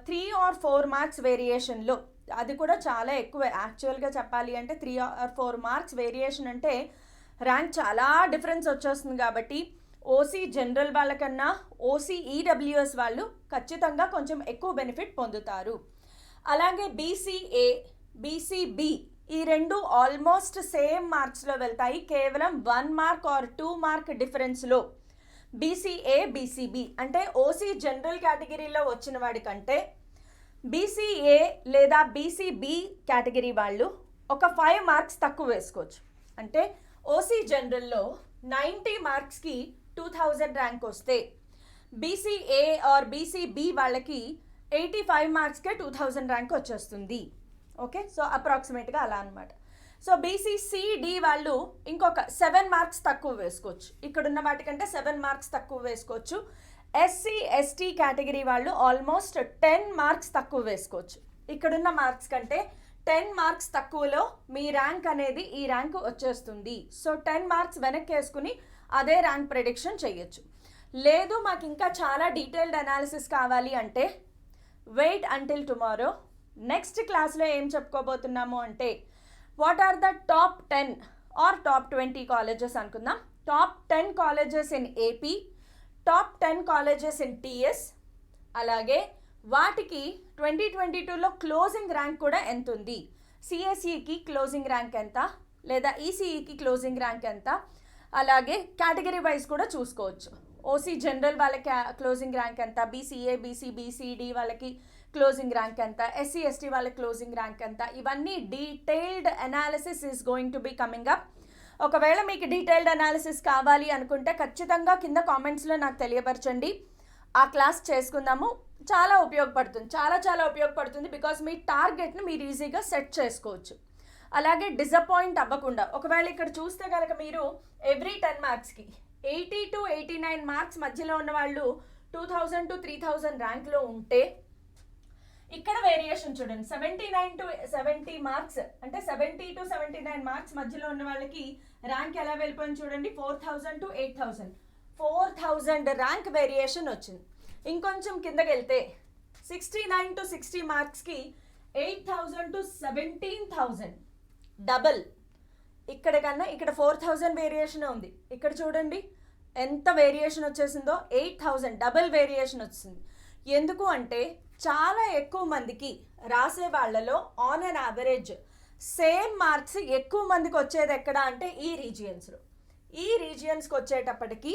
3 or 4 మార్క్స్ వేరియేషన్లో, అది కూడా చాలా ఎక్కువ. యాక్చువల్గా చెప్పాలి అంటే 3 or 4 మార్క్స్ వేరియేషన్ అంటే ర్యాంక్ చాలా డిఫరెన్స్ వచ్చేస్తుంది. కాబట్టి ఓసీ జనరల్ వాళ్ళకన్నా ఓసీ ఈడబ్ల్యూఎస్ వాళ్ళు ఖచ్చితంగా కొంచెం ఎక్కువ బెనిఫిట్ పొందుతారు. అలాగే బీసీఏ బీసీబీ ఈ రెండు ఆల్మోస్ట్ సేమ్ మార్క్స్లో వెళ్తాయి. కేవలం 1 మార్క్ or 2 మార్క్ డిఫరెన్స్లో బీసీఏ బీసీబీ అంటే ఓసీ జనరల్ కేటగిరీలో వచ్చిన వాడి కంటే బీసీఏ లేదా బీసీబీ కేటగిరీ వాళ్ళు ఒక 5 మార్క్స్ తక్కువ వేసుకోవచ్చు. అంటే ఓసీ జనరల్లో 90 మార్క్స్కి 2000 ర్యాంక్ వస్తే బీసీఏ ఆర్ బీసీబీ వాళ్ళకి 85 మార్క్స్కే 2000 ర్యాంక్ వచ్చేస్తుంది. ఓకే, సో అప్రాక్సిమేట్గా అలా అనమాట. సో బీసీసీడి వాళ్ళు ఇంకొక 7 మార్క్స్ తక్కువ వేసుకోవచ్చు. ఇక్కడున్న వాటికంటే 7 మార్క్స్ తక్కువ వేసుకోవచ్చు. ఎస్సీ ఎస్టీ కేటగిరీ వాళ్ళు ఆల్మోస్ట్ 10 మార్క్స్ తక్కువ వేసుకోవచ్చు. ఇక్కడున్న మార్క్స్ కంటే 10 మార్క్స్ తక్కువలో మీ ర్యాంక్ అనేది ఈ ర్యాంక్ వచ్చేస్తుంది. సో 10 మార్క్స్ వెనక్కి వేసుకుని అదే ర్యాంక్ ప్రెడిక్షన్ చేయొచ్చు. లేదు మాకు ఇంకా చాలా డీటెయిల్డ్ అనాలిసిస్ కావాలి అంటే వెయిట్ అంటిల్ టుమారో. నెక్స్ట్ క్లాస్లో ఏం చెప్పుకోబోతున్నాము అంటే what are the top 10 or top 20 colleges అనుకుందాం. Top 10 colleges in AP, top 10 colleges in TS, అలాగే వాటికి 2022లో క్లోజింగ్ ర్యాంక్ కూడా ఎంత ఉంది, సిఎస్ఈకి క్లోజింగ్ ర్యాంక్ ఎంత, లేదా ఈసీఈకి క్లోజింగ్ ర్యాంక్ ఎంత, అలాగే కేటగిరీ వైజ్ కూడా చూసుకోవచ్చు. ఓసీ జనరల్ వాళ్ళకి క్లోజింగ్ ర్యాంక్ ఎంత, బీసీఏ బీసీబీసీడి వాళ్ళకి క్లోజింగ్ ర్యాంక్ ఎంత, ఎస్సీ ఎస్టీ వాళ్ళ క్లోజింగ్ ర్యాంక్ ఎంత, ఇవన్నీ detailed analysis is going to be coming up. ఒకవేళ మీకు డీటెయిల్డ్ అనాలిసిస్ కావాలి అనుకుంటే ఖచ్చితంగా కింద కామెంట్స్లో నాకు తెలియపరచండి. ఆ క్లాస్ చేసుకుందాము. చాలా ఉపయోగపడుతుంది, చాలా ఉపయోగపడుతుంది. బికాస్ మీ టార్గెట్ని మీరు ఈజీగా సెట్ చేసుకోవచ్చు. అలాగే డిసప్పాయింట్ అవ్వకుండా, ఒకవేళ ఇక్కడ చూస్తే కనుక మీరు ఎవ్రీ 10 మార్క్స్కి 80 to 89 మార్క్స్ మధ్యలో ఉన్న వాళ్ళు 2000 to 3000 ర్యాంక్లో ఉంటే ఇక్కడ వేరియేషన్ చూడండి. 79 to 70 మార్క్స్ అంటే 70 to 79 మార్క్స్ మధ్యలో ఉన్న వాళ్ళకి ర్యాంక్ ఎలా వెళ్ళిపోయింది చూడండి. 4000 to 8000, 4000 ర్యాంక్ వేరియేషన్ వచ్చింది. ఇంకొంచెం కిందకి వెళ్తే 69 to 60 మార్క్స్కి 8000 to 17,000, డబల్. ఇక్కడ కన్నా ఇక్కడ 4000 వేరియేషన్ ఉంది. ఇక్కడ చూడండి ఎంత వేరియేషన్ వచ్చేసిందో, 8000 డబల్ వేరియేషన్ వచ్చింది. ఎందుకు అంటే చాలా ఎక్కువ మందికి రాసే వాళ్ళలో on an average same marks ఎక్కువ మందికి వచ్చేది ఎక్కడ అంటే ఈ రీజియన్స్లో. ఈ రీజియన్స్కి వచ్చేటప్పటికి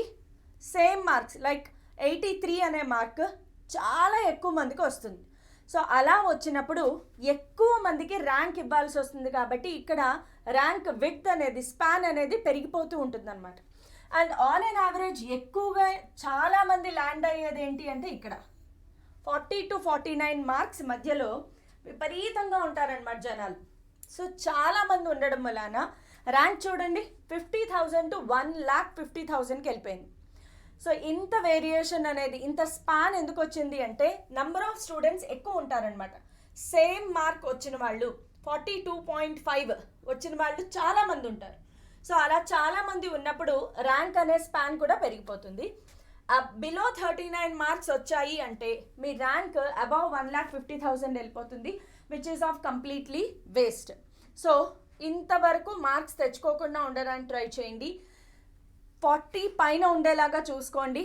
సేమ్ మార్క్స్ లైక్ 83 అనే మార్క్ చాలా ఎక్కువ మందికి వస్తుంది. సో అలా వచ్చినప్పుడు ఎక్కువ మందికి ర్యాంక్ ఇవ్వాల్సి వస్తుంది. కాబట్టి ఇక్కడ ర్యాంక్ విడ్త్ అనేది, స్పాన్ అనేది పెరిగిపోతూ ఉంటుందన్నమాట. అండ్ ఆన్ అన్ యావరేజ్ ఎక్కువగా చాలామంది ల్యాండ్ అయ్యేది ఏంటి అంటే ఇక్కడ 40 to 49 మార్క్స్ మధ్యలో విపరీతంగా ఉంటారనమాట జనాలు. సో చాలామంది ఉండడం వలన ర్యాంక్ చూడండి 50,000 to 1,50,000కి వెళ్ళిపోయింది. సో ఇంత వేరియేషన్ అనేది, ఇంత స్పాన్ ఎందుకు వచ్చింది అంటే నంబర్ ఆఫ్ స్టూడెంట్స్ ఎక్కువ ఉంటారనమాట. సేమ్ మార్క్ వచ్చిన వాళ్ళు 42.5 వచ్చిన వాళ్ళు చాలామంది ఉంటారు. సో అలా చాలామంది ఉన్నప్పుడు ర్యాంక్ అనే స్పాన్ కూడా పెరిగిపోతుంది. బిలో 39 మార్క్స్ వచ్చాయి అంటే మీ ర్యాంక్ అబౌవ్ 1,50,000 వెళ్ళిపోతుంది, which is of completely waste. So ఇంతవరకు మార్క్స్ తెచ్చుకోకుండా ఉండడానికి ట్రై చేయండి. 40 పైన ఉండేలాగా చూసుకోండి.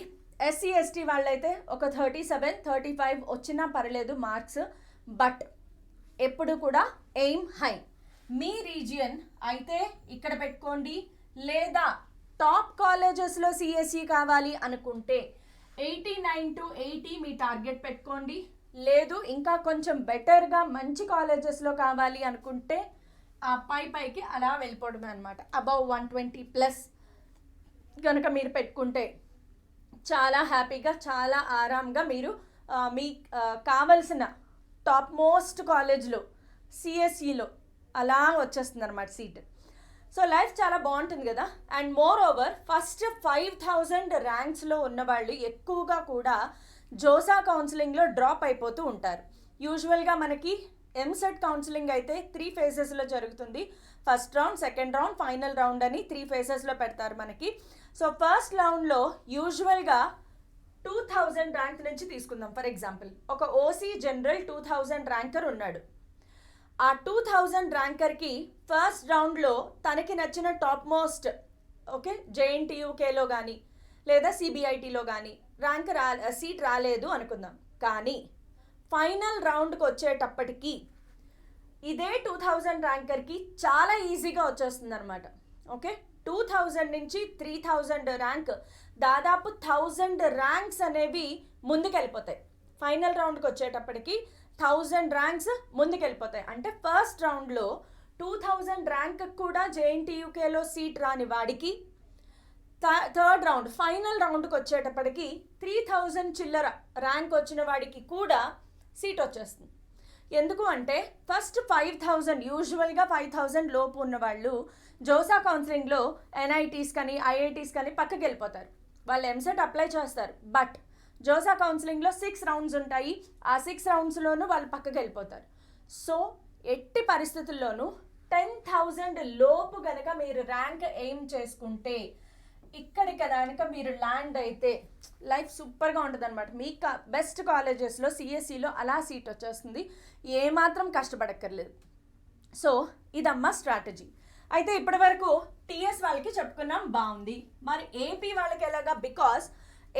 ఎస్సీ ఎస్టీ వాళ్ళైతే ఒక 37, 35 వచ్చినా పర్లేదు మార్క్స్. బట్ ఎప్పుడు కూడా ఎయిమ్ హై. మీ రీజియన్ అయితే ఇక్కడ పెట్టుకోండి, లేదా టాప్ కాలేజెస్లో సిఎస్ఈ కావాలి అనుకుంటే 89 to 80 మీ టార్గెట్ పెట్టుకోండి. లేదు ఇంకా కొంచెం బెటర్గా మంచి కాలేజెస్లో కావాలి అనుకుంటే ఆ పైకి అలా వెళ్ళిపోవడమే అనమాట. అబౌవ్ 120+ కనుక మీరు పెట్టుకుంటే చాలా హ్యాపీగా, చాలా ఆరాంగా మీరు మీ కావలసిన టాప్ మోస్ట్ కాలేజ్లో సిఎస్ఈలో అలా వచ్చేస్తుంది అనమాట సీట్. సో లైఫ్ చాలా బాగుంటుంది కదా. అండ్ మోర్ ఓవర్ ఫస్ట్ 5000 ర్యాంక్స్లో ఉన్నవాళ్ళు ఎక్కువగా కూడా జోసా కౌన్సిలింగ్లో డ్రాప్ అయిపోతూ ఉంటారు. యూజువల్గా మనకి ఎంసెట్ కౌన్సిలింగ్ అయితే 3 phases జరుగుతుంది. First round, second round, final round అని 3 phases పెడతారు మనకి. సో ఫస్ట్ రౌండ్లో యూజువల్గా 2000 ర్యాంక్ నుంచి తీసుకుందాం. ఫర్ ఎగ్జాంపుల్ ఒక ఓసీ జనరల్ 2000 ర్యాంకర్ ఉన్నాడు. ఆ 2000 ర్యాంకర్కి ఫస్ట్ రౌండ్లో తనకి నచ్చిన టాప్ మోస్ట్ జేఎన్టీయూకేలో కానీ లేదా సిబిఐటీలో కానీ సీట్ రాలేదు అనుకుందాం. కానీ ఫైనల్ రౌండ్కి వచ్చేటప్పటికి ఇదే 2000 ర్యాంకర్కి చాలా ఈజీగా వచ్చేస్తుంది అనమాట. 2000 నుంచి 3000 ర్యాంక్, దాదాపు 1000 ర్యాంక్స్ అనేవి ముందుకెళ్ళిపోతాయి. ఫైనల్ రౌండ్కి వచ్చేటప్పటికి 1000 ర్యాంక్స్ ముందుకెళ్ళిపోతాయి. అంటే ఫస్ట్ రౌండ్లో 2000 ర్యాంక్ కూడా జేఎన్టీయూకేలో సీట్ రాని వాడికి థర్డ్ రౌండ్ ఫైనల్ రౌండ్కి వచ్చేటప్పటికి 3000 చిల్లర ర్యాంక్ వచ్చిన వాడికి కూడా సీట్ వచ్చేస్తుంది. ఎందుకు అంటే ఫస్ట్ 5000, యూజువల్గా 5000 లోపు ఉన్న వాళ్ళు జోసా కౌన్సిలింగ్లో ఎన్ఐటీస్ కానీ ఐఐటీస్ కానీ పక్కకి వెళ్ళిపోతారు. వాళ్ళు ఎంసెట్ అప్లై చేస్తారు. బట్ జోసా కౌన్సిలింగ్లో 6 రౌండ్స్ ఉంటాయి. ఆ 6 రౌండ్స్లోనూ వాళ్ళు పక్కకి వెళ్ళిపోతారు. సో ఎట్టి పరిస్థితుల్లోనూ 10,000 లోపు కనుక మీరు ర్యాంక్ ఎయిమ్ చేసుకుంటే ఇక్కడికి కనుక మీరు ల్యాండ్ అయితే లైఫ్ సూపర్గా ఉంటుంది అనమాట. మీకు బెస్ట్ కాలేజెస్లో సిఎస్ఈలో అలా సీట్ వచ్చేస్తుంది. ఏమాత్రం కష్టపడక్కర్లేదు. సో ఇదమ్మా స్ట్రాటజీ. అయితే ఇప్పటి వరకు టీఎస్ వాళ్ళకి చెప్పుకున్నాం, బాగుంది. మరి ఏపీ వాళ్ళకి ఎలాగా? బికాస్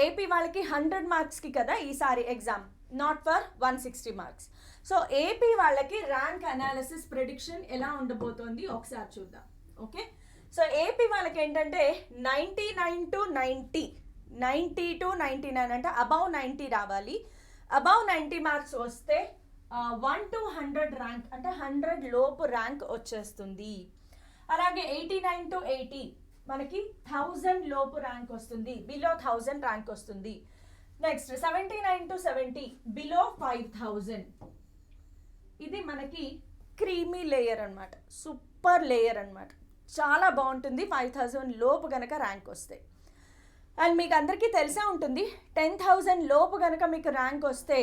ఏపీ వాళ్ళకి 100 మార్క్స్కి కదా ఈసారి exam, not for 160 marks. So AP వాళ్ళకి ర్యాంక్ అనాలిసిస్ ప్రెడిక్షన్ ఎలా ఉండబోతోంది ఒకసారి చూద్దాం. ఓకే, సో ఏపీ వాళ్ళకి ఏంటంటే 99 to 90, 90 to 99 అంటే అబౌవ్ 90 రావాలి. అబౌవ్ 90 మార్క్స్ వస్తే 1 to 100 ర్యాంక్ అంటే 100 లోపు ర్యాంక్ వచ్చేస్తుంది. అలాగే 89 to 80 మనకి 1000 లోపు ర్యాంక్ వస్తుంది, బిలో 1000 ర్యాంక్ వస్తుంది. Next 79 to 70 below 5000. ఇది మనకి క్రీమీ లేయర్ అనమాట, సూపర్ లేయర్ అనమాట. చాలా బాగుంటుంది 5000 లోపు కనుక ర్యాంక్ వస్తే. అండ్ మీకు అందరికీ తెలిసే ఉంటుంది 10,000 లోపు కనుక మీకు ర్యాంక్ వస్తే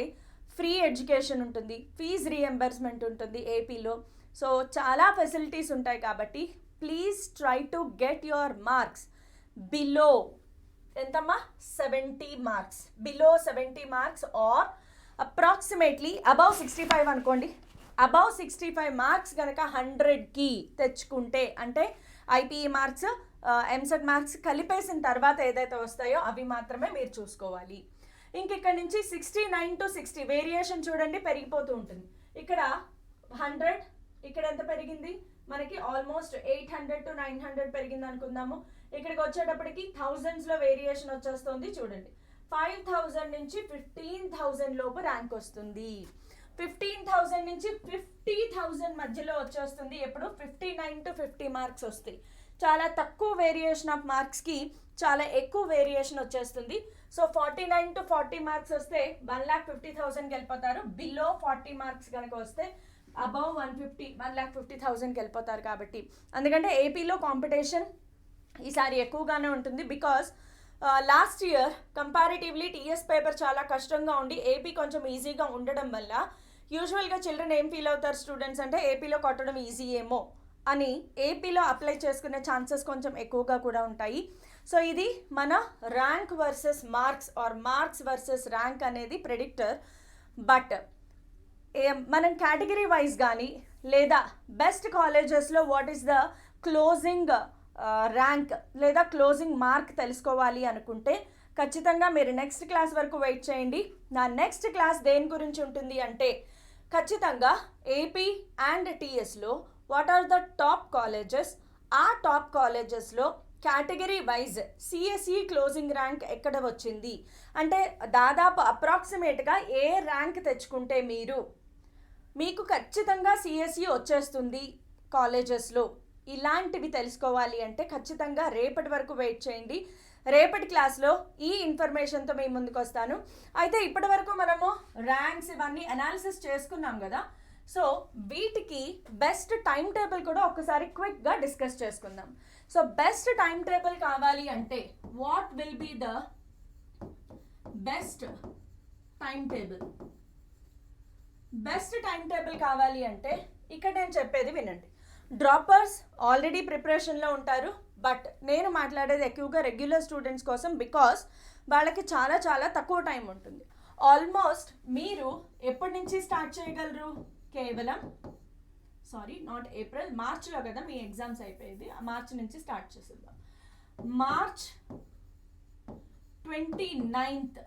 ఫ్రీ ఎడ్యుకేషన్ ఉంటుంది, ఫీజ్ రీఎంబర్స్మెంట్ ఉంటుంది ఏపీలో. సో చాలా ఫెసిలిటీస్ ఉంటాయి. కాబట్టి please try to get your marks below ఎంతమ్మా 70 marks, below 70 marks or approximately above 65 అనుకోండి. అబౌవ్ 65 మార్క్స్ కనుక 100కి తెచ్చుకుంటే అంటే ఐపీఈ మార్క్స్, ఎంసెట్ మార్క్స్ కలిపేసిన తర్వాత ఏదైతే వస్తాయో అవి మాత్రమే మీరు చూసుకోవాలి. ఇక్కడ నుంచి 69 to 60 వేరియేషన్ చూడండి పెరిగిపోతూ ఉంటుంది. ఇక్కడ 100, ఇక్కడ ఎంత పెరిగింది మనకి? ఆల్మోస్ట్ 800 to 900 పెరిగింది అనుకుందాము. ఇక్కడికి వచ్చేటప్పటికి థౌజండ్స్లో వేరియేషన్ వచ్చేస్తుంది చూడండి. 5000 నుంచి 15,000 లోపు ర్యాంక్ వస్తుంది. 15,000 నుంచి 50,000 మధ్యలో వచ్చేస్తుంది. ఎప్పుడు 59 to 50 మార్క్స్ వస్తాయి. చాలా తక్కువ వేరియేషన్ ఆఫ్ మార్క్స్కి చాలా ఎక్కువ వేరియేషన్ వచ్చేస్తుంది. సో 49 to 40 మార్క్స్ వస్తే 1,50,000కి వెళ్ళిపోతారు. బిలో 40 మార్క్స్ కనుక వస్తే అబౌవ్ 1,50,000కి వెళ్ళిపోతారు. కాబట్టి అందుకంటే ఏపీలో కాంపిటీషన్ ఈసారి ఎక్కువగానే ఉంటుంది. Because last year comparatively TS paper చాలా కష్టంగా ఉండి ఏపీ కొంచెం ఈజీగా ఉండడం వల్ల యూజువల్గా చిల్డ్రన్ ఏం ఫీల్ అవుతారు స్టూడెంట్స్ అంటే ఏపీలో కొట్టడం ఈజీ ఏమో అని ఏపీలో అప్లై చేసుకునే ఛాన్సెస్ కొంచెం ఎక్కువగా కూడా ఉంటాయి. సో ఇది మన rank versus marks or marks versus rank అనేది ప్రెడిక్టర్. బట్ మనం కేటగిరీ వైజ్ కానీ లేదా బెస్ట్ కాలేజెస్లో what is the closing rank లేదా క్లోజింగ్ మార్క్ తెలుసుకోవాలి అనుకుంటే ఖచ్చితంగా మీరు నెక్స్ట్ క్లాస్ వరకు వెయిట్ చేయండి. నా నెక్స్ట్ క్లాస్ దేని గురించి ఉంటుంది అంటే ఖచ్చితంగా ఏపీ అండ్ టీఎస్లో what are the top colleges, ఆ టాప్ కాలేజెస్లో category wise CSE closing rank ఎక్కడ వచ్చింది అంటే దాదాపు అప్రాక్సిమేట్గా ఏ ర్యాంక్ తెచ్చుకుంటే మీకు ఖచ్చితంగా సిఎస్ఈ వచ్చేస్తుంది కాలేజెస్లో, ఇలాంటివి తెలుసుకోవాలి అంటే ఖచ్చితంగా రేపటి వరకు వెయిట్ చేయండి. రేపటి క్లాస్లో ఈ ఇన్ఫర్మేషన్తో మేము ముందుకు వస్తాను. అయితే ఇప్పటి వరకు మనము ర్యాంక్స్ ఇవన్నీ అనాలిసిస్ చేసుకున్నాం కదా, సో వీటికి బెస్ట్ టైం టేబుల్ కూడా ఒకసారి క్విక్గా డిస్కస్ చేసుకుందాం. సో బెస్ట్ టైం టేబుల్ కావాలి అంటే what will be the best time table? Best time table కావాలి అంటే ఇక్కడ నేను చెప్పేది వినండి. డ్రాపర్స్ ఆల్రెడీ ప్రిపరేషన్లో ఉంటారు, బట్ నేను మాట్లాడేది ఎక్కువగా రెగ్యులర్ స్టూడెంట్స్ కోసం, బికాస్ వాళ్ళకి చాలా చాలా తక్కువ టైం ఉంటుంది. ఆల్మోస్ట్ మీరు ఎప్పటి నుంచి స్టార్ట్ చేయగలరు? కేవలం నాట్ ఏప్రిల్, మార్చ్లో కదా మీ ఎగ్జామ్స్ అయిపోయేది, మార్చ్ నుంచి స్టార్ట్ చేసేద్దాం. మార్చ్ 29th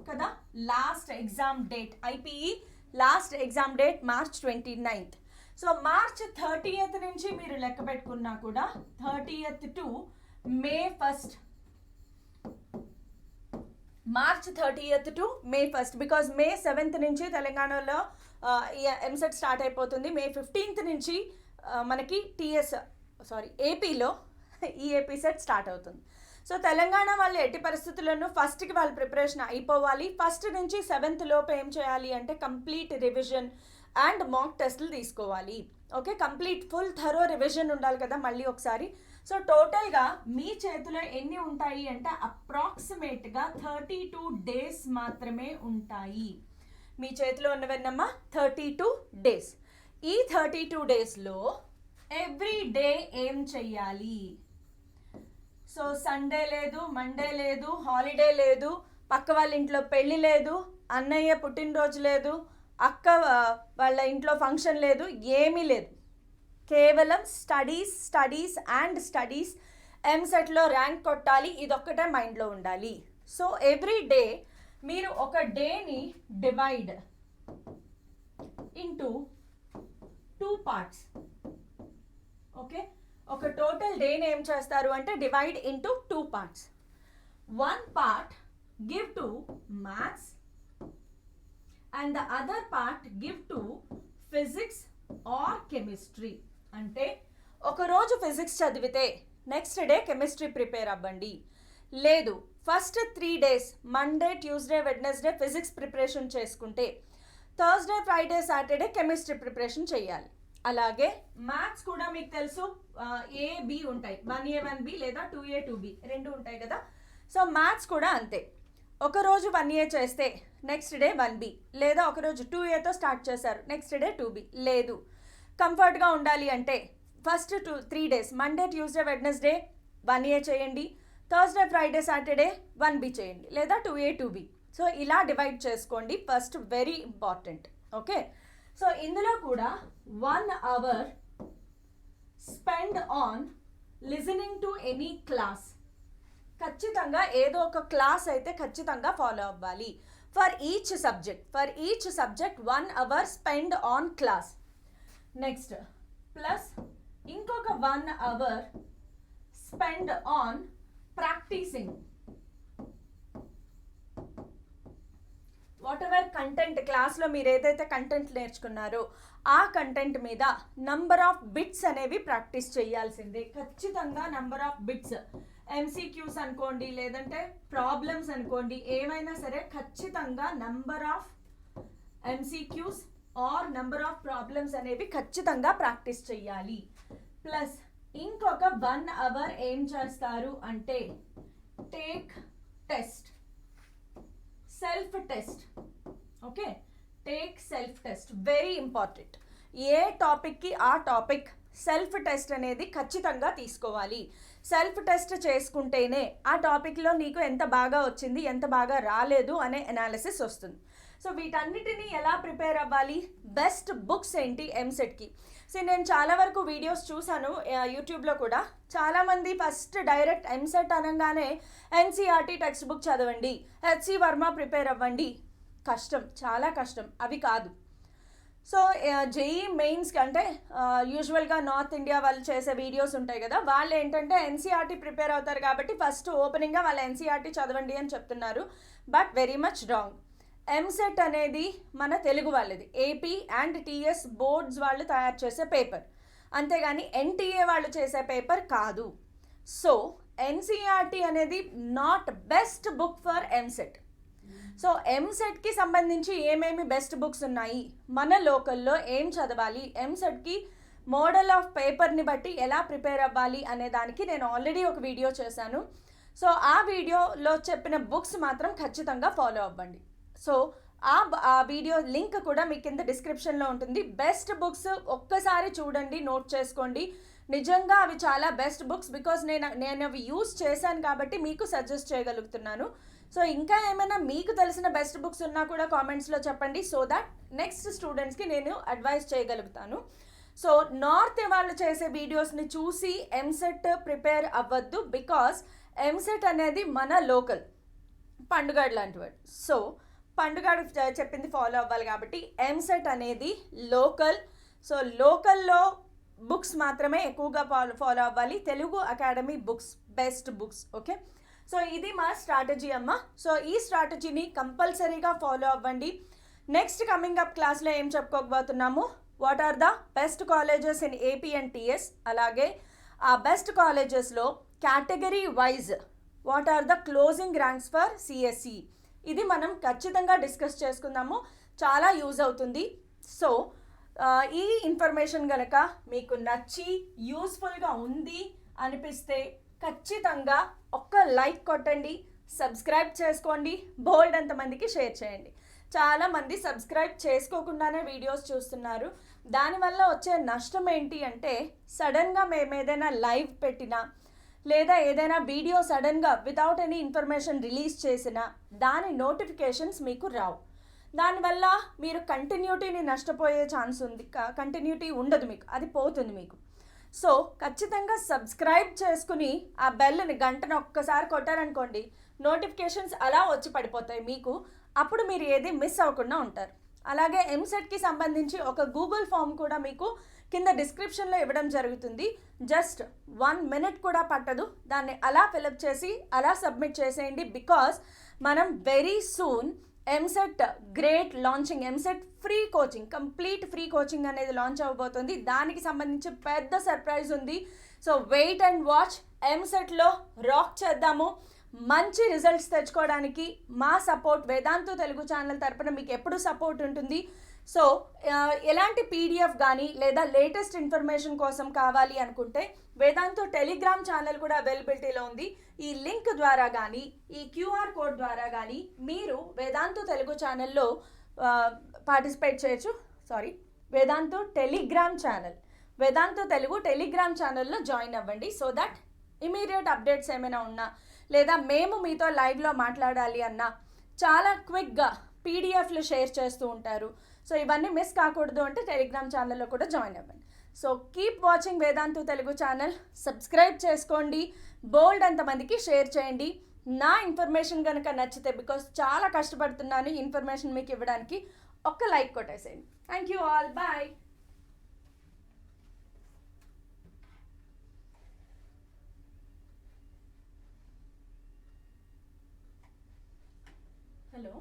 కదా last exam date, IPE last exam date March 29th. So March 30th నుంచి మీరు లెక్క పెట్టుకున్నా కూడా 30th to May 1st, March 30th to May 1st, because May 7th నుంచి తెలంగాణలో ఎంసెట్ స్టార్ట్ అయిపోతుంది. మే 15th నుంచి మనకి ఏపీలో ఈఏపీ సెట్ స్టార్ట్ అవుతుంది. సో తెలంగాణ వాళ్ళు ఎట్టి పరిస్థితుల్లోనూ ఫస్ట్కి వాళ్ళ ప్రిపరేషన్ అయిపోవాలి. 1st నుంచి 7th లోపు ఏం చేయాలి అంటే కంప్లీట్ రివిజన్ అండ్ మాక్ టెస్ట్లు తీసుకోవాలి. Okay, complete full thorough revision ఉండాలి కదా మళ్ళీ ఒకసారి. సో టోటల్గా మీ చేతిలో ఎన్ని ఉంటాయి అంటే అప్రాక్సిమేట్గా 32 days మాత్రమే ఉంటాయి. మీ చేతిలో ఉన్నవన్నమ్మా 32 days. ఈ 32 daysలో ఎవ్రీ డే ఏం చెయ్యాలి? సో సండే లేదు, మండే లేదు, హాలిడే లేదు, పక్క వాళ్ళ ఇంట్లో పెళ్ళి లేదు, అన్నయ్య పుట్టినరోజు లేదు, అక్క వాళ్ళ ఇంట్లో ఫంక్షన్ లేదు, ఏమీ లేదు. కేవలం స్టడీస్ అండ్ స్టడీస్. ఎంసెట్లో ర్యాంక్ కొట్టాలి, ఇదొక్కటే మైండ్లో ఉండాలి. సో ఎవ్రీ డే మీరు ఒక డేని డివైడ్ ఇంటూ 2 parts. ఓకే, ఒక టోటల్ డేని ఏం చేస్తారు అంటే divide into 2 parts. 1 part give to maths and the other part give to physics or chemistry. అంటే ఒకరోజు ఫిజిక్స్ చదివితే నెక్స్ట్ డే కెమిస్ట్రీ ప్రిపేర్ అవ్వండి. లేదు, first 3 days Monday, Tuesday, Wednesday physics preparation చేసుకుంటే Thursday, Friday, Saturday chemistry preparation చేయాలి. అలాగే maths కూడా మీకు తెలుసు A, B ఉంటాయి, 1A 1B లేదా 2A 2B రెండు ఉంటాయి కదా. సో మ్యాథ్స్ కూడా అంతే, ఒకరోజు 1A చేస్తే నెక్స్ట్ డే 1B, లేదా ఒకరోజు 2Aతో స్టార్ట్ చేశారు నెక్స్ట్ డే 2B. లేదు, కంఫర్ట్గా ఉండాలి అంటే first 3 days Monday, Tuesday, Wednesday 1A చేయండి, థర్స్డే, ఫ్రైడే, సాటర్డే 1B చేయండి, లేదా 2A 2B. సో ఇలా డివైడ్ చేసుకోండి first, very important. Okay, so ఇందులో కూడా 1 hour spend on listening to any class. ఖచ్చితంగా ఏదో ఒక క్లాస్ అయితే ఖచ్చితంగా ఫాలో అవ్వాలి. For each subject 1 hour spend on class. Next plus ఇంకొక 1 hour spend on practising. Whatever content క్లాస్లో మీరు ఏదైతే కంటెంట్ నేర్చుకున్నారో ఆ కంటెంట్ మీద నంబర్ ఆఫ్ బిట్స్ అనేవి ప్రాక్టీస్ చేయాల్సిందే. ఖచ్చితంగా నంబర్ ఆఫ్ బిట్స్, ఎంసీక్యూస్ అనుకోండి, లేదంటే ప్రాబ్లమ్స్ అనుకోండి, ఏమైనా సరే ఖచ్చితంగా number of MCQs or number of problems అనేవి ఖచ్చితంగా ప్రాక్టీస్ చేయాలి. ప్లస్ ఇంకొక 1 hour ఏం చేస్తారు అంటే take test, self test. Okay, take self test, very important. ఏ టాపిక్కి ఆ టాపిక్ సెల్ఫ్ టెస్ట్ అనేది ఖచ్చితంగా తీసుకోవాలి. సెల్ఫ్ టెస్ట్ చేసుకుంటేనే ఆ టాపిక్లో నీకు ఎంత బాగా వచ్చింది, ఎంత బాగా రాలేదు అనే అనాలిసిస్ వస్తుంది. సో వీటన్నిటిని ఎలా ప్రిపేర్ అవ్వాలి, బెస్ట్ బుక్స్ ఏంటి ఎంసెట్కి. సో నేను చాలా వరకు వీడియోస్ చూశాను యూట్యూబ్లో కూడా. చాలామంది ఫస్ట్ డైరెక్ట్ ఎంసెట్ అనగానే ఎన్సీఆర్టీ టెక్స్ట్ బుక్ చదవండి, హెచ్సి వర్మ ప్రిపేర్ అవ్వండి. కష్టం, చాలా కష్టం. అవి కాదు. సో జేఈ మెయిన్స్కి అంటే యూజువల్గా నార్త్ ఇండియా వాళ్ళు చేసే వీడియోస్ ఉంటాయి కదా, వాళ్ళు ఏంటంటే ఎన్సీఆర్టీ ప్రిపేర్ అవుతారు కాబట్టి ఫస్ట్ ఓపెనింగ్గా వాళ్ళు ఎన్సీఆర్టీ చదవండి అని చెప్తున్నారు. But very much wrong. EAMCET అనేది మన తెలుగు వాళ్ళది, ఏపీ అండ్ టీఎస్ బోర్డ్స్ వాళ్ళు తయారు చేసే పేపర్, అంతేగాని ఎన్టీఏ వాళ్ళు చేసే పేపర్ కాదు. సో ఎన్సీఆర్టీ అనేది not best book for EAMCET. So ఎంసెట్కి సంబంధించి ఏమేమి బెస్ట్ బుక్స్ ఉన్నాయి, మన లోకల్లో ఏం చదవాలి, ఎంసెట్కి మోడల్ ఆఫ్ పేపర్ని బట్టి ఎలా ప్రిపేర్ అవ్వాలి అనే దానికి నేను ఆల్రెడీ ఒక వీడియో చేశాను. సో ఆ వీడియోలో చెప్పిన బుక్స్ మాత్రం ఖచ్చితంగా ఫాలో అవ్వండి. సో ఆ వీడియో లింక్ కూడా మీ కింద డిస్క్రిప్షన్లో ఉంటుంది. బెస్ట్ బుక్స్ ఒక్కసారి చూడండి, నోట్ చేసుకోండి. నిజంగా అవి చాలా బెస్ట్ బుక్స్. బికాజ్ నేను అవి యూస్ చేశాను కాబట్టి మీకు సజెస్ట్ చేయగలుగుతున్నాను. సో ఇంకా ఏమైనా మీకు తెలిసిన బెస్ట్ బుక్స్ ఉన్నా కూడా కామెంట్స్లో చెప్పండి, సో దట్ నెక్స్ట్ స్టూడెంట్స్కి నేను అడ్వైస్ చేయగలుగుతాను. సో నార్త్ వాళ్ళు చేసే వీడియోస్ని చూసి ఎంసెట్ ప్రిపేర్ అవ్వద్దు. బికాజ్ ఎంసెట్ అనేది మన లోకల్, పండుగ లాంటి వాడు. సో పండుగ చెప్పింది ఫాలో అవ్వాలి కాబట్టి ఎంసెట్ అనేది లోకల్. సో లోకల్లో బుక్స్ మాత్రమే ఎక్కువగా ఫాలో అవ్వాలి. Telugu academy books best books. Okay, so ఇది మా స్ట్రాటజీ అమ్మ. సో ఈ స్ట్రాటజీని కంపల్సరీగా ఫాలో అవ్వండి. నెక్స్ట్ కమింగ్ అప్ క్లాస్లో ఏం చెప్పుకోకపోతున్నాము, what are the best colleges in AP and TS, అలాగే ఆ బెస్ట్ కాలేజెస్లో category wise what are the closing ranks for CSE. ఇది మనం ఖచ్చితంగా డిస్కస్ చేసుకుందాము, చాలా యూజ్ అవుతుంది. సో ఈ ఇన్ఫర్మేషన్ కనుక మీకు నచ్చి యూస్ఫుల్గా ఉంది అనిపిస్తే ఖచ్చితంగా ఒక్క లైక్ కొట్టండి, సబ్స్క్రైబ్ చేసుకోండి, బోల్డ్ అంతమందికి షేర్ చేయండి. చాలామంది సబ్స్క్రైబ్ చేసుకోకుండానే వీడియోస్ చూస్తున్నారు. దానివల్ల వచ్చే నష్టం ఏంటి అంటే, సడన్గా మేము ఏదైనా లైవ్ పెట్టినా లేదా ఏదైనా వీడియో సడన్గా వితౌట్ ఎనీ ఇన్ఫర్మేషన్ రిలీజ్ చేసినా దాని నోటిఫికేషన్స్ మీకు రావు. దానివల్ల మీరు కంటిన్యూటీని నష్టపోయే ఛాన్స్ ఉంది, కంటిన్యూటీ ఉండదు మీకు, అది పోతుంది మీకు. సో ఖచ్చితంగా సబ్స్క్రైబ్ చేసుకుని ఆ బెల్ని గంటను ఒక్కసారి కొట్టారనుకోండి, నోటిఫికేషన్స్ అలా వచ్చి పడిపోతాయి మీకు. అప్పుడు మీరు ఏది మిస్ అవ్వకుండా ఉంటారు. అలాగే ఎంసెట్కి సంబంధించి ఒక గూగుల్ ఫామ్ కూడా మీకు కింద డిస్క్రిప్షన్లో ఇవ్వడం జరుగుతుంది. జస్ట్ 1 minute కూడా పట్టదు, దాన్ని అలా ఫిలప్ చేసి అలా సబ్మిట్ చేసేయండి. బికాస్ మనం very soon EAMCET great launching, EAMCET free coaching, complete free coaching అనేది లాంచ్ అవ్వబోతుంది. దానికి సంబంధించి పెద్ద సర్ప్రైజ్ ఉంది. So wait and watch. ఎంసెట్లో రాక్ చేద్దాము. మంచి రిజల్ట్స్ తెచ్చుకోవడానికి మా సపోర్ట్ వేదాంతు తెలుగు ఛానల్ తరపున మీకు ఎప్పుడు సపోర్ట్ ఉంటుంది. సో ఎలాంటి పీడిఎఫ్ కానీ లేదా లేటెస్ట్ ఇన్ఫర్మేషన్ కోసం కావాలి అనుకుంటే వేదాంతు టెలిగ్రామ్ ఛానల్ కూడా అవైలబిలిటీలో ఉంది. ఈ లింక్ ద్వారా కానీ ఈ క్యూఆర్ కోడ్ ద్వారా కానీ మీరు వేదాంతు తెలుగు ఛానల్లో పార్టిసిపేట్ చేయొచ్చు. Vedantu Telegram channel, Vedantu Telugu Telegram ఛానల్లో జాయిన్ అవ్వండి. సో దట్ ఇమీడియట్ అప్డేట్స్ ఏమైనా ఉన్నా లేదా మేము మీతో లైవ్లో మాట్లాడాలి అన్నా చాలా క్విక్గా పీడిఎఫ్లు షేర్ చేస్తూ ఉంటారు. సో ఇవన్నీ మిస్ కాకూడదు అంటే టెలిగ్రామ్ ఛానల్లో కూడా జాయిన్ అవ్వండి. So keep watching Vedantu Telugu channel. Subscribe చేసుకోండి, బోల్డ్ అంతమందికి షేర్ చేయండి. నా ఇన్ఫర్మేషన్ కనుక నచ్చితే, బికాస్ చాలా కష్టపడుతున్నాను ఇన్ఫర్మేషన్ మీకు ఇవ్వడానికి, ఒక్క లైక్ కొట్టేసేయండి. Thank you all, bye. Hello.